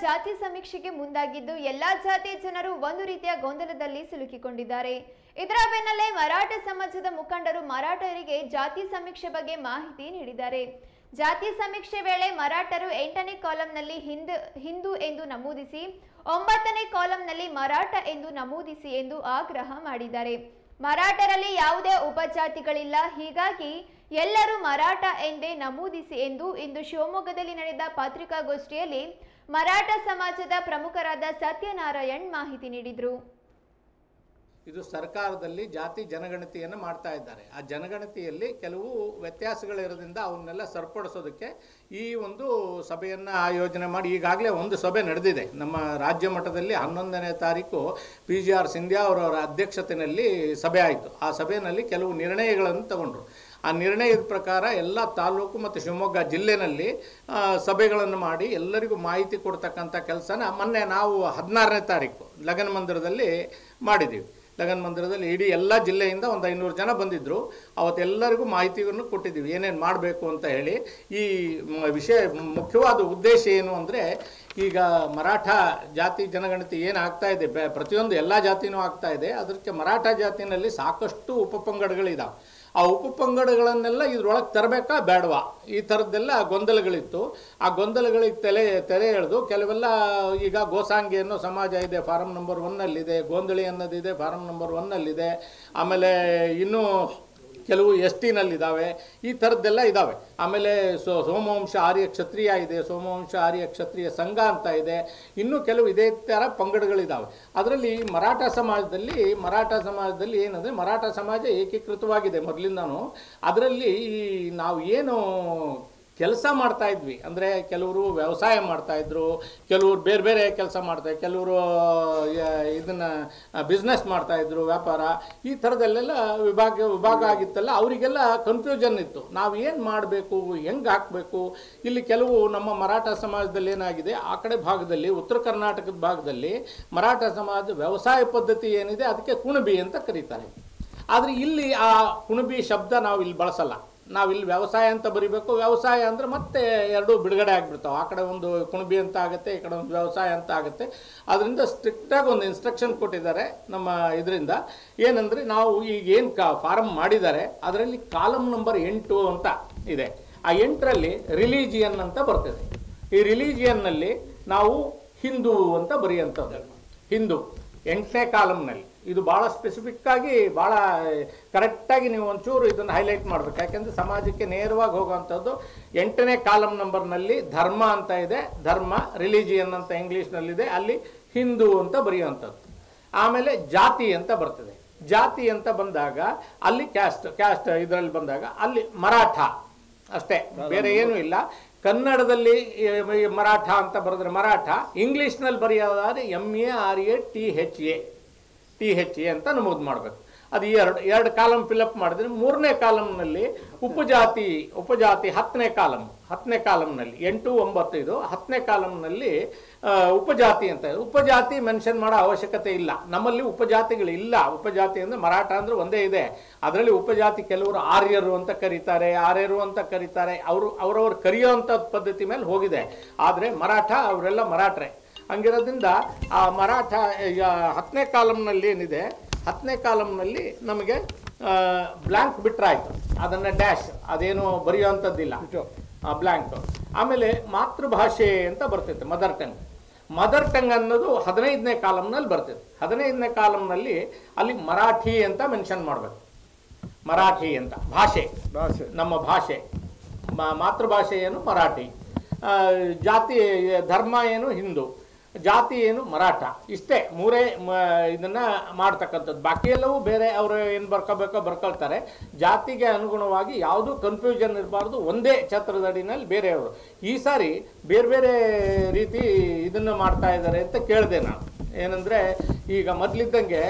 ಜಾತಿ ಸಮೀಕ್ಷೆಗೆ ಮುಂದಾಗಿದ್ದು ಎಲ್ಲಾ ಜಾತಿ ಜನರು ಒಂದು ರೀತಿಯ ಗೊಂದಲದಲ್ಲಿ ಸಿಲುಕಿಕೊಂಡಿದ್ದಾರೆ. ಇದರ ಬೆನ್ನಲ್ಲೇ ಮರಾಠ ಸಮಾಜದ ಮುಖಂಡರು ಮರಾಠರಿಗೆ ಜಾತಿ ಸಮೀಕ್ಷೆ ಬಗ್ಗೆ ಮಾಹಿತಿ ನೀಡಿದ್ದಾರೆ. ಜಾತಿ ಸಮೀಕ್ಷೆ ವೇಳೆ ಮರಾಠರು 8ನೇ ಕಾಲಂನಲ್ಲಿ ಹಿಂದೂ ಎಂದು ನಮೂದಿಸಿ 9ನೇ ಕಾಲಂನಲ್ಲಿ ಮರಾಠ ಎಂದು ನಮೂದಿಸಿ ಎಂದು ಆಗ್ರಹ ಮಾಡಿದ್ದಾರೆ. ಮರಾಠರಲ್ಲಿ ಯಾವುದೇ ಉಪಜಾತಿಗಳಿಲ್ಲ, ಹೀಗಾಗಿ ಎಲ್ಲರೂ ಮರಾಠ ಎಂದೇ ನಮೂದಿಸಿ ಎಂದು ಇಂದು ಶಿವಮೊಗ್ಗದಲ್ಲಿ ನಡೆದ ಪತ್ರಿಕಾಗೋಷ್ಠಿಯಲ್ಲಿ ಮರಾಠ ಸಮಾಜದ ಪ್ರಮುಖರಾದ ಸತ್ಯನಾರಾಯಣ್ ಮಾಹಿತಿ ನೀಡಿದರು. ಇದು ಸರ್ಕಾರದಲ್ಲಿ ಜಾತಿ ಜನಗಣತಿಯನ್ನು ಮಾಡ್ತಾ ಇದ್ದಾರೆ. ಆ ಜನಗಣತಿಯಲ್ಲಿ ಕೆಲವು ವ್ಯತ್ಯಾಸಗಳಿರೋದ್ರಿಂದ ಅವನ್ನೆಲ್ಲ ಸರಿಪಡಿಸೋದಕ್ಕೆ ಈ ಒಂದು ಸಭೆಯನ್ನು ಆಯೋಜನೆ ಮಾಡಿ ಈಗಾಗಲೇ ಒಂದು ಸಭೆ ನಡೆದಿದೆ. ನಮ್ಮ ರಾಜ್ಯ ಮಟ್ಟದಲ್ಲಿ 11ನೇ ತಾರೀಕು PGR ಸಿಂಧ್ಯಾ ಅವರವರ ಅಧ್ಯಕ್ಷತೆಯಲ್ಲಿ ಸಭೆ ಆಯಿತು. ಆ ಸಭೆಯಲ್ಲಿ ಕೆಲವು ನಿರ್ಣಯಗಳನ್ನು ತಗೊಂಡ್ರು. ಆ ನಿರ್ಣಯದ ಪ್ರಕಾರ ಎಲ್ಲ ತಾಲೂಕು ಮತ್ತು ಶಿವಮೊಗ್ಗ ಜಿಲ್ಲೆಯಲ್ಲಿ ಸಭೆಗಳನ್ನು ಮಾಡಿ ಎಲ್ಲರಿಗೂ ಮಾಹಿತಿ ಕೊಡ್ತಕ್ಕಂಥ ಕೆಲಸನ ಮೊನ್ನೆ ನಾವು 16ನೇ ತಾರೀಕು ಲಗನ್ ಮಂದಿರದಲ್ಲಿ ಮಾಡಿದ್ದೀವಿ. ಲಗನ್ ಮಂದಿರದಲ್ಲಿ ಇಡೀ ಎಲ್ಲ ಜಿಲ್ಲೆಯಿಂದ ಒಂದು 500 ಜನ ಬಂದಿದ್ದರು. ಅವತ್ತೆಲ್ಲರಿಗೂ ಮಾಹಿತಿಯನ್ನು ಕೊಟ್ಟಿದ್ದೀವಿ ಏನೇನು ಮಾಡಬೇಕು ಅಂತ ಹೇಳಿ. ಈ ವಿಷಯ ಮುಖ್ಯವಾದ ಉದ್ದೇಶ ಏನು ಅಂದರೆ, ಈಗ ಮರಾಠ ಜಾತಿ ಜನಗಣತಿ ಏನಾಗ್ತಾ ಇದೆ, ಪ್ರತಿಯೊಂದು ಎಲ್ಲ ಜಾತಿನೂ ಆಗ್ತಾ ಇದೆ. ಅದಕ್ಕೆ ಮರಾಠ ಜಾತಿನಲ್ಲಿ ಸಾಕಷ್ಟು ಉಪಪಂಗಡಗಳಿದ್ದಾವೆ. ಆ ಉಪಪಂಗಡಗಳನ್ನೆಲ್ಲ ಇದ್ರೊಳಗೆ ತರಬೇಕಾ ಬೇಡವಾ, ಈ ಥರದ್ದೆಲ್ಲ ಗೊಂದಲಗಳಿತ್ತು. ಆ ಗೊಂದಲಗಳಿಗೆ ತೆರೆ ಎಳೆದು ಕೆಲವೆಲ್ಲ ಈಗ ಗೋಸಾಂಗಿ ಅನ್ನೋ ಸಮಾಜ ಇದೆ, ಫಾರಂ ನಂಬರ್ 1ನಲ್ಲಿದೆ. ಗೋಂದಳಿ ಅನ್ನೋದಿದೆ, ಫಾರಂ ನಂಬರ್ 1ನಲ್ಲಿದೆ. ಆಮೇಲೆ ಇನ್ನೂ ಕೆಲವು ST ನಲ್ಲಿದ್ದಾವೆ. ಈ ಥರದ್ದೆಲ್ಲ ಇದ್ದಾವೆ. ಆಮೇಲೆ ಸೋಮವಂಶ ಆರ್ಯ ಕ್ಷತ್ರಿಯ ಇದೆ, ಸೋಮವಂಶ ಆರ್ಯ ಕ್ಷತ್ರಿಯ ಸಂಘ ಅಂತ ಇದೆ. ಇನ್ನೂ ಕೆಲವು ಇದೇ ಥರ ಪಂಗಡಗಳಿದ್ದಾವೆ. ಅದರಲ್ಲಿ ಮರಾಠ ಸಮಾಜದಲ್ಲಿ ಏನಂದರೆ, ಮರಾಠ ಸಮಾಜ ಏಕೀಕೃತವಾಗಿದೆ ಮೊದಲಿಂದನೂ. ಅದರಲ್ಲಿ ನಾವು ಏನು ಕೆಲಸ ಮಾಡ್ತಾಯಿದ್ವಿ ಅಂದರೆ, ಕೆಲವರು ವ್ಯವಸಾಯ ಮಾಡ್ತಾಯಿದ್ರು, ಕೆಲವರು ಬೇರೆ ಬೇರೆ ಕೆಲಸ ಮಾಡ್ತಾಯಿದ್ರು, ಕೆಲವರು ಇದನ್ನು ಬಿಸ್ನೆಸ್ ಮಾಡ್ತಾಯಿದ್ರು, ವ್ಯಾಪಾರ. ಈ ಥರದಲ್ಲೆಲ್ಲ ವಿಭಾಗ ಆಗಿತ್ತಲ್ಲ, ಅವರಿಗೆಲ್ಲ ಕನ್ಫ್ಯೂಷನ್ ಇತ್ತು. ನಾವು ಏನು ಮಾಡಬೇಕು, ಹೆಂಗೆ ಹಾಕಬೇಕು. ಇಲ್ಲಿ ಕೆಲವು ನಮ್ಮ ಮರಾಠ ಸಮಾಜದಲ್ಲಿ ಏನಾಗಿದೆ, ಆ ಕಡೆ ಭಾಗದಲ್ಲಿ ಉತ್ತರ ಕರ್ನಾಟಕದ ಭಾಗದಲ್ಲಿ ಮರಾಠ ಸಮಾಜ ವ್ಯವಸಾಯ ಪದ್ಧತಿ ಏನಿದೆ ಅದಕ್ಕೆ ಕುಣಬಿ ಅಂತ ಕರೀತಾರೆ. ಆದರೆ ಇಲ್ಲಿ ಆ ಕುಣಬಿ ಶಬ್ದ ನಾವು ಇಲ್ಲಿ ಬಳಸಲ್ಲ. ನಾವಿಲ್ಲಿ ವ್ಯವಸಾಯ ಅಂತ ಬರಿಬೇಕು. ವ್ಯವಸಾಯ ಅಂದರೆ ಮತ್ತೆ ಎರಡೂ ಬಿಡುಗಡೆ ಆಗಿಬಿಡ್ತಾವೆ. ಆ ಕಡೆ ಒಂದು ಕುಣಬಿ ಅಂತ ಆಗುತ್ತೆ, ಈ ಕಡೆ ಒಂದು ವ್ಯವಸಾಯ ಅಂತ ಆಗುತ್ತೆ. ಅದರಿಂದ ಸ್ಟ್ರಿಕ್ಟಾಗಿ ಒಂದು ಇನ್ಸ್ಟ್ರಕ್ಷನ್ ಕೊಟ್ಟಿದ್ದಾರೆ ನಮ್ಮ ಇದರಿಂದ. ಏನಂದರೆ, ನಾವು ಈಗ ಏನು ಫಾರಮ್ ಮಾಡಿದ್ದಾರೆ ಅದರಲ್ಲಿ ಕಾಲಮ್ ನಂಬರ್ 8 ಅಂತ ಇದೆ. ಆ 8ರಲ್ಲಿ ರಿಲಿಜಿಯನ್ ಅಂತ ಬರ್ತದೆ. ಈ ರಿಲಿಜಿಯನ್ನಲ್ಲಿ ನಾವು ಹಿಂದೂ ಅಂತ ಬರೆಯುವಂಥದ್ದು. ಹಿಂದೂ 8ನೇ ಕಾಲಮ್ನಲ್ಲಿ. ಇದು ಭಾಳ ಸ್ಪೆಸಿಫಿಕ್ಕಾಗಿ ಭಾಳ ಕರೆಕ್ಟಾಗಿ ನೀವು ಒಂಚೂರು ಇದನ್ನು ಹೈಲೈಟ್ ಮಾಡಬೇಕು. ಯಾಕೆಂದರೆ ಸಮಾಜಕ್ಕೆ ನೇರವಾಗಿ ಹೋಗೋವಂಥದ್ದು. 8ನೇ ಕಾಲಮ್ ನಂಬರ್ನಲ್ಲಿ ಧರ್ಮ ಅಂತ ಇದೆ, ಧರ್ಮ. ರಿಲಿಜಿಯನ್ ಅಂತ ಇಂಗ್ಲೀಷ್ನಲ್ಲಿದೆ, ಅಲ್ಲಿ ಹಿಂದೂ ಅಂತ ಬರೆಯುವಂಥದ್ದು. ಆಮೇಲೆ ಜಾತಿ ಅಂತ ಬರ್ತದೆ. ಜಾತಿ ಅಂತ ಬಂದಾಗ ಅಲ್ಲಿ ಕ್ಯಾಸ್ಟ್ ಇದರಲ್ಲಿ ಬಂದಾಗ ಅಲ್ಲಿ ಮರಾಠ ಅಷ್ಟೇ, ಬೇರೆ ಏನೂ ಇಲ್ಲ. ಕನ್ನಡದಲ್ಲಿ ಮರಾಠ ಅಂತ ಬರೆದ್ರೆ ಮರಾಠ, ಇಂಗ್ಲೀಷ್ನಲ್ಲಿ ಬರೆಯೋದಾದ್ರೆ MARATHA ಅಂತ ನಮೂದು ಮಾಡಬೇಕು. ಅದು ಎರಡು ಕಾಲಮ್ ಫಿಲಪ್ ಮಾಡಿದ್ರೆ 3ನೇ ಕಾಲಮ್ನಲ್ಲಿ ಉಪಜಾತಿ 10ನೇ ಕಾಲಮ್ನಲ್ಲಿ 8, 9 ಇದು 10ನೇ ಕಾಲಮ್ನಲ್ಲಿ ಉಪಜಾತಿ ಅಂತ. ಉಪಜಾತಿ ಮೆನ್ಷನ್ ಮಾಡೋ ಅವಶ್ಯಕತೆ ಇಲ್ಲ. ನಮ್ಮಲ್ಲಿ ಉಪಜಾತಿಗಳಿಲ್ಲ. ಉಪಜಾತಿ ಅಂದರೆ ಮರಾಠ ಅಂದರೆ ಒಂದೇ ಇದೆ. ಅದರಲ್ಲಿ ಉಪಜಾತಿ ಕೆಲವರು ಆರ್ಯರು ಅಂತ ಕರೀತಾರೆ, ಅವರವ್ರು ಕರೆಯೋವಂಥ ಪದ್ಧತಿ ಮೇಲೆ ಹೋಗಿದೆ. ಆದರೆ ಮರಾಠ ಅವರೆಲ್ಲ ಮರಾಠರೇ. ಹಂಗಿರೋದ್ರಿಂದ ಆ ಮರಾಠ 10ನೇ ಕಾಲಮ್ನಲ್ಲಿ ಏನಿದೆ, 10ನೇ ಕಾಲಮ್ನಲ್ಲಿ ನಮಗೆ ಬ್ಲ್ಯಾಂಕ್ ಬಿಟ್ರಾಯ್ತು. ಅದನ್ನು ಡ್ಯಾಶ್, ಅದೇನು ಬರೆಯುವಂಥದ್ದಿಲ್ಲ, ಬ್ಲ್ಯಾಂಕ್. ಆಮೇಲೆ ಮಾತೃಭಾಷೆ ಅಂತ ಬರ್ತೈತೆ, ಮದರ್ ಟಂಗ್ ಅನ್ನೋದು 15ನೇ ಕಾಲಮ್ನಲ್ಲಿ ಬರ್ತೈತೆ. 15ನೇ ಕಾಲಮ್ನಲ್ಲಿ ಅಲ್ಲಿ ಮರಾಠಿ ಅಂತ ಮೆನ್ಷನ್ ಮಾಡಬೇಕು. ಮರಾಠಿ ಅಂತ ಭಾಷೆ, ನಮ್ಮ ಭಾಷೆ. ಮಾತೃಭಾಷೆ ಏನು ಮರಾಠಿ, ಜಾತಿ ಧರ್ಮ ಏನು ಹಿಂದೂ, ಜಾತಿ ಏನು ಮರಾಠ. ಇಷ್ಟೇ ಮೂರೇ ಇದನ್ನು ಮಾಡ್ತಕ್ಕಂಥದ್ದು. ಬಾಕಿ ಎಲ್ಲವೂ ಬೇರೆ ಅವರು ಏನು ಬರ್ಕೊಳ್ತಾರೆ. ಜಾತಿಗೆ ಅನುಗುಣವಾಗಿ ಯಾವುದೂ ಕನ್ಫ್ಯೂಷನ್ ಇರಬಾರ್ದು. ಒಂದೇ ಛತ್ರದಡಿನಲ್ಲಿ ಬೇರೆಯವರು. ಈ ಸಾರಿ ಬೇರೆ ಬೇರೆ ರೀತಿ ಇದನ್ನು ಮಾಡ್ತಾ ಇದ್ದಾರೆ ಅಂತ ಕೇಳಿದೆ ನಾನು. ಏನಂದರೆ, ಈಗ ಮೊದಲಿದ್ದಂಗೆ